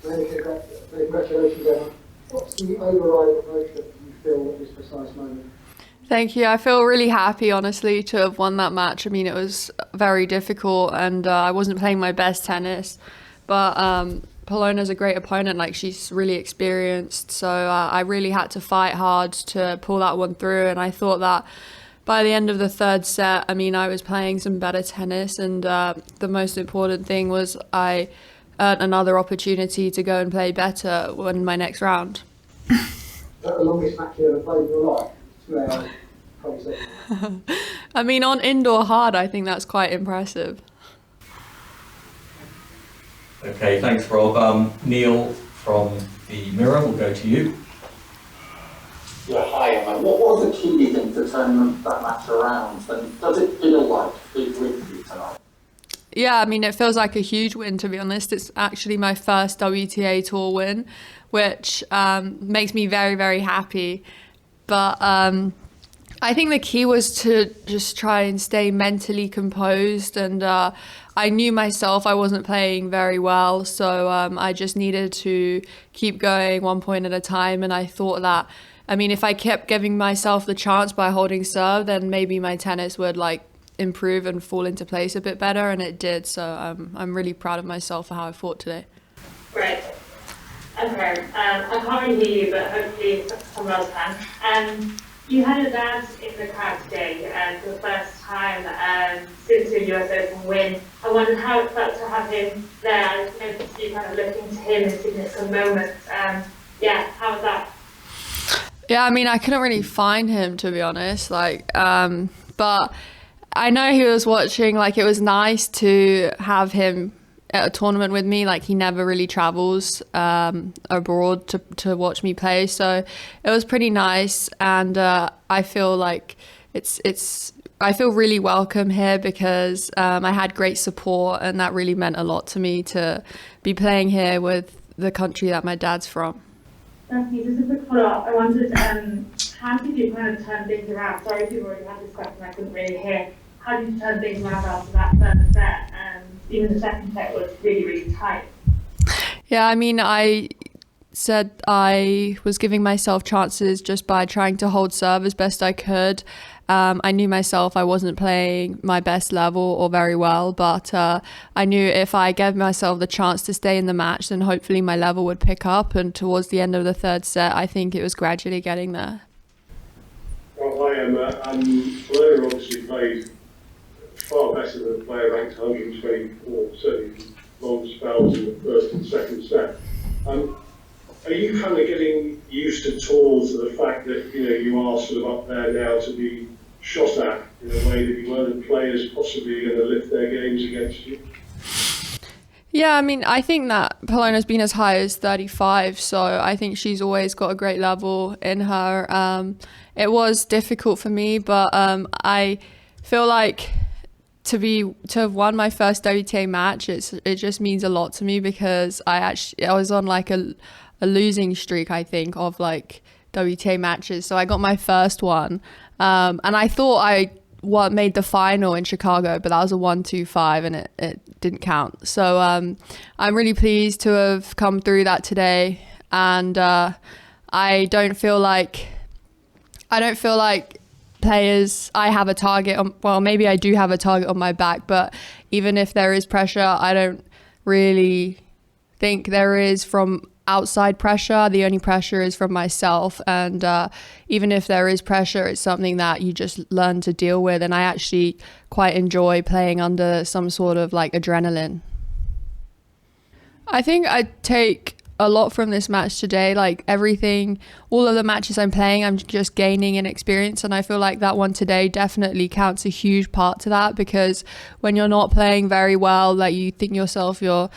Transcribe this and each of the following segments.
Many congratulations, Emma. What's the overriding emotion you feel at this precise moment? Thank you. I feel really happy, honestly, to have won that match. I mean, it was very difficult and I wasn't playing my best tennis, but Polonna's a great opponent. Like, she's really experienced. So I really had to fight hard to pull that one through. And I thought that by the end of the third set, I mean, I was playing some better tennis. And the most important thing was I earned another opportunity to go and play better in my next round. Is that the longest match you ever played in your life? 2 hours, 20 seconds. I mean, on indoor hard, I think that's quite impressive. Okay, thanks, Rob. Neil from the Mirror will go to you. Yeah, hi Emma. What was the key, you think, to turn that match around? And does it feel like a big win for you tonight? Yeah, I mean, it feels like a huge win, to be honest. It's actually my first WTA Tour win, which makes me very, very happy. But I think the key was to just try and stay mentally composed. And I knew myself I wasn't playing very well. So I just needed to keep going one point at a time. And I thought that, I mean, if I kept giving myself the chance by holding serve, then maybe my tennis would improve and fall into place a bit better, and it did. So I'm really proud of myself for how I fought today. Great. Okay. I can't really hear you, but hopefully someone else can. You had a dad in the crowd today for the first time since your US Open win. I wondered how it felt to have him there. I noticed you kind of looking to him in significant moments. Yeah, how was that? Yeah, I mean, I couldn't really find him, to be honest. But I know he was watching. It was nice to have him at a tournament with me. He never really travels abroad to watch me play, so it was pretty nice. And I feel like I feel really welcome here because I had great support, and that really meant a lot to me to be playing here with the country that my dad's from. Thank you. Just a quick follow-up. I wondered, how did you kind of turn things around? Sorry if you've already had this question, I couldn't really hear. How did you turn things around after that first set? Even the second set was really, really tight. Yeah, I mean, I said I was giving myself chances just by trying to hold serve as best I could. I knew myself I wasn't playing my best level or very well, but I knew if I gave myself the chance to stay in the match, then hopefully my level would pick up. And towards the end of the third set, I think it was gradually getting there. Well, hi Emma. Polonna obviously played far better than a player ranked 124, certainly long spells in the first and second set. Are you kind of getting used to tours to the fact that you are sort of up there now to be shot at in a way that you weren't players possibly going to lift their games against you? Yeah, I mean, I think that Polonna's been as high as 35, so I think she's always got a great level in her. It was difficult for me, but I feel like to have won my first WTA match, it just means a lot to me because I was on a losing streak, I think, of WTA matches. So I got my first one, and I thought I made the final in Chicago, but that was a 1-2-5 and it didn't count. So I'm really pleased to have come through that today, and I don't feel like players, I have a target on, well, maybe I do have a target on my back, but even if there is pressure, I don't really think there is from outside pressure. The only pressure is from myself, and even if there is pressure, it's something that you just learn to deal with, and I actually quite enjoy playing under some sort of adrenaline. I think I take a lot from this match today. Everything, all of the matches I'm playing, I'm just gaining in experience, and I feel like that one today definitely counts a huge part to that, because when you're not playing very well, you think yourself you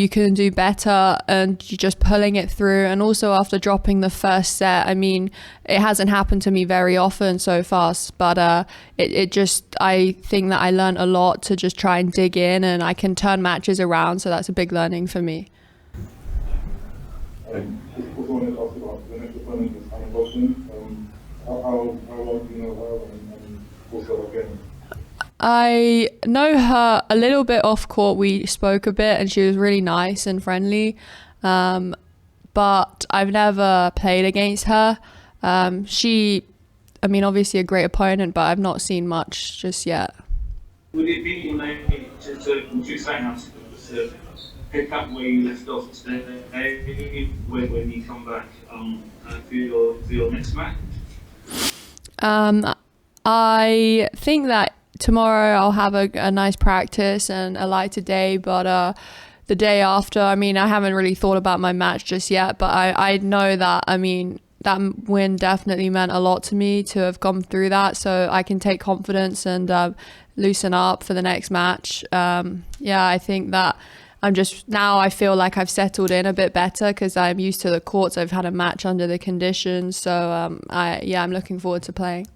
can do better, and you're just pulling it through. And also after dropping the first set, I mean, it hasn't happened to me very often so fast, but I think that I learned a lot to just try and dig in, and I can turn matches around, so that's a big learning for me. I just wanted to ask about the next opponent is Anna Boston. How well do you know her, and also again? I know her a little bit off court. We spoke a bit and she was really nice and friendly. But I've never played against her. Obviously a great opponent, but I've not seen much just yet. Would it be maybe to sign up to pick up where you left off today when you come back for your next match? I think that tomorrow I'll have a nice practice and a lighter day, but the day after, I haven't really thought about my match just yet, but I know that, that win definitely meant a lot to me to have gone through that, so I can take confidence and loosen up for the next match. I think that I feel like I've settled in a bit better because I'm used to the courts. I've had a match under the conditions, so I'm looking forward to playing.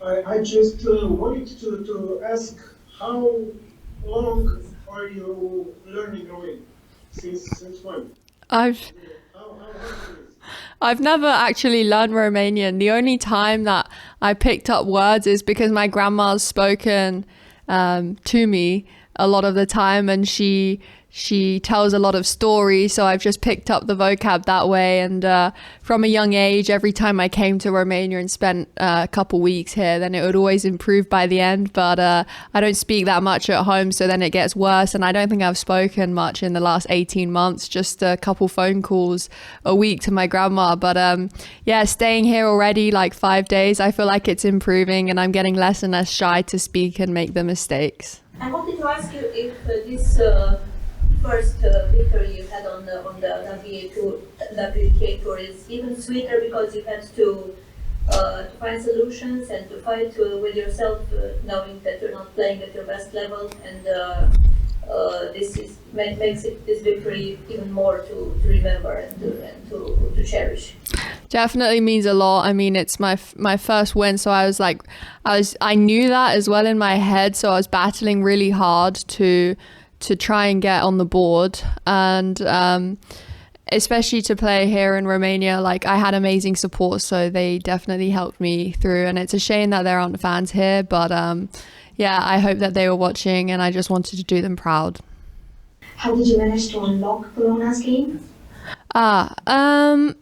I just wanted to ask, how long are you learning rowing? Since when? I've never actually learned Romanian. The only time that I picked up words is because my grandma's spoken to me a lot of the time, and she tells a lot of stories, so I've just picked up the vocab that way. And from a young age, every time I came to Romania and spent a couple weeks here, then it would always improve by the end. But I don't speak that much at home, so then it gets worse, and I don't think I've spoken much in the last 18 months, just a couple phone calls a week to my grandma. But staying here already like 5 days, I feel like it's improving, and I'm getting less and less shy to speak and make the mistakes. I wanted to ask you if this first victory you had on the WTA tour is even sweeter because you had to find solutions and to fight with yourself, knowing that you're not playing at your best level, and makes this victory even more to remember and to cherish. Definitely means a lot. It's my first win, so I knew that as well in my head, so I was battling really hard to try and get on the board, and especially to play here in Romania, I had amazing support, so they definitely helped me through. And it's a shame that there aren't fans here, but I hope that they were watching, and I just wanted to do them proud. How did you manage to unlock Polonna's game? I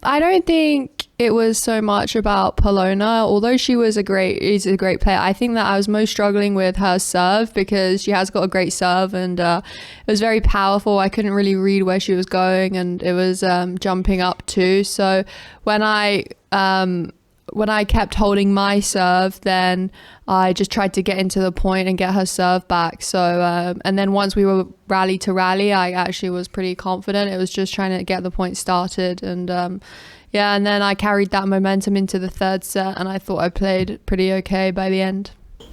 don't think it was so much about Polonna, although she is a great player. I think that I was most struggling with her serve, because she has got a great serve, and it was very powerful. I couldn't really read where she was going, and it was jumping up too. So when I kept holding my serve, then I just tried to get into the point and get her serve back. So, and then once we were rally to rally, I actually was pretty confident. It was just trying to get the point started. And and then I carried that momentum into the third set, and I thought I played pretty okay by the end.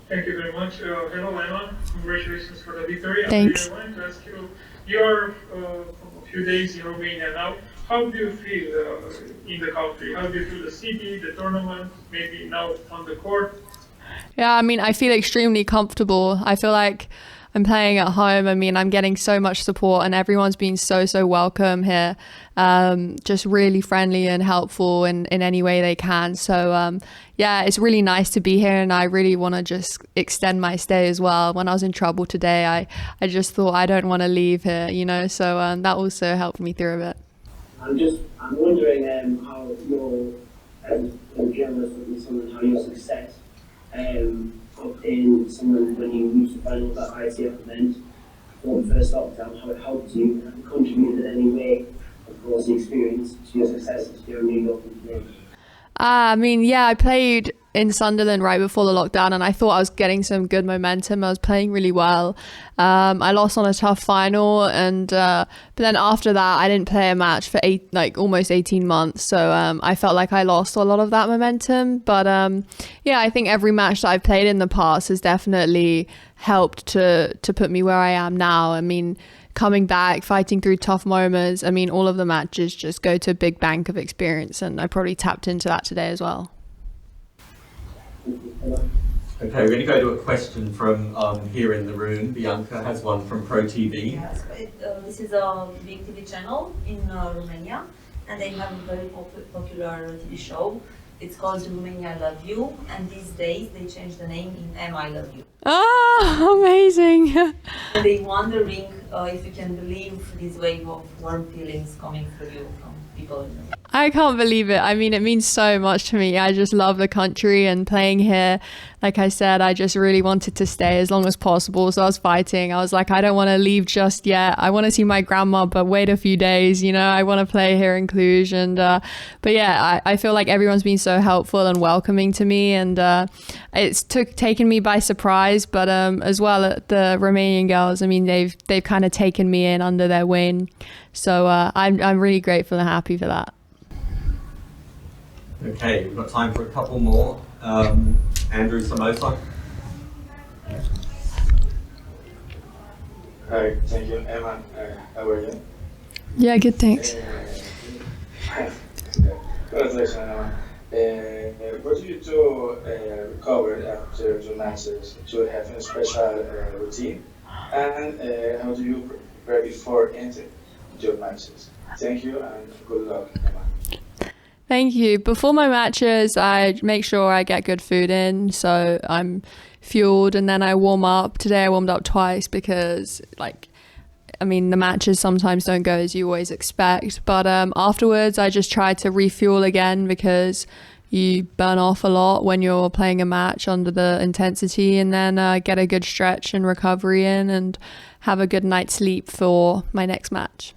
Thank you very much. Hello, Emma. Congratulations for the victory. Thanks. I wanted to ask you, you're for a few days in Romania now. How do you feel in the country? How do you feel the city, the tournament, maybe now on the court? Yeah, I feel extremely comfortable. I feel like I'm playing at home. I'm getting so much support, and everyone's been so welcome here. Just really friendly and helpful in any way they can. So it's really nice to be here, and I really want to just extend my stay as well. When I was in trouble today, I just thought I don't want to leave here, so that also helped me through a bit. I'm wondering how your generous with someone, how your success in someone when you reach the final of that ITF event for the first lockdown, how it helped you and contributed in any way, of course, the experience to your success here in New York today. I played in Sunderland right before the lockdown, and I thought I was getting some good momentum. I was playing really well. I lost on a tough final, and but then after that I didn't play a match for almost 18 months, so I felt like I lost a lot of that momentum. But I think every match that I've played in the past has definitely helped to put me where I am now. Coming back, fighting through tough moments, all of the matches just go to a big bank of experience, and I probably tapped into that today as well. Okay, we're going to go to a question from here in the room. Bianca has one from Pro TV. Yes, this is a big TV channel in Romania, and they have a very popular TV show It's called Romania I Love You, and these days they changed the name in M I Love You. Oh, amazing. They wondering if you can believe this wave of warm feelings coming through you from people in the world. I can't believe it. I mean, it means so much to me. I just love the country and playing here. Like I said, I just really wanted to stay as long as possible. So I was fighting. I was like, I don't want to leave just yet. I want to see my grandma, but wait a few days. You know, I want to play here in Cluj. And but yeah, I feel like everyone's been so helpful and welcoming to me. And it's taken me by surprise. But as well, the Romanian girls, I mean, they've kind of taken me in under their wing. So I'm really grateful and happy for that. Okay, we've got time for a couple more. Andrew Samosa. Hi, thank you, Emma. How are you? Yeah, good, thanks. Congratulations, Emma. What do you do recover after your matches? Do you have a special routine? And how do you prepare before entering your matches? Thank you and good luck, Emma. Thank you. Before my matches, I make sure I get good food in, so I'm fueled, and then I warm up. Today I warmed up twice because, the matches sometimes don't go as you always expect. But afterwards, I just try to refuel again because you burn off a lot when you're playing a match under the intensity, and then get a good stretch and recovery in and have a good night's sleep for my next match.